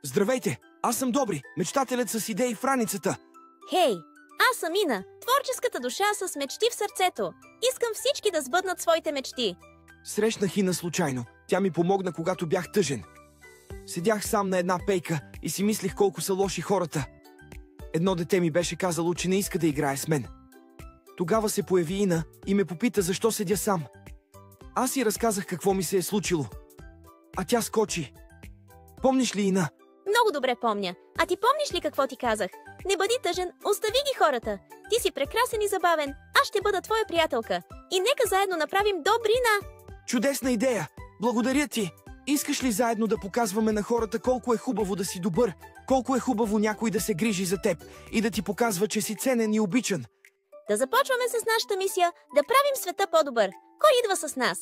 Здравейте, аз съм Добри, мечтателят с идеи в раницата. Хей, аз съм Ина, творческата душа с мечти в сърцето. Искам всички да сбъднат своите мечти. Срещнах Ина случайно. Тя ми помогна, когато бях тъжен. Седях сам на една пейка и си мислих колко са лоши хората. Едно дете ми беше казало, че не иска да играе с мен. Тогава се появи Ина и ме попита защо седя сам. Аз й разказах какво ми се е случило. А тя скочи. Помниш ли, Ина? Много добре помня. А ти помниш ли какво ти казах? Не бъди тъжен, остави ги хората. Ти си прекрасен и забавен. Аз ще бъда твоя приятелка. И нека заедно направим добрина. Чудесна идея! Благодаря ти! Искаш ли заедно да показваме на хората колко е хубаво да си добър, колко е хубаво някой да се грижи за теб и да ти показва, че си ценен и обичан? Да започваме с нашата мисия да правим света по-добър. Кой идва с нас?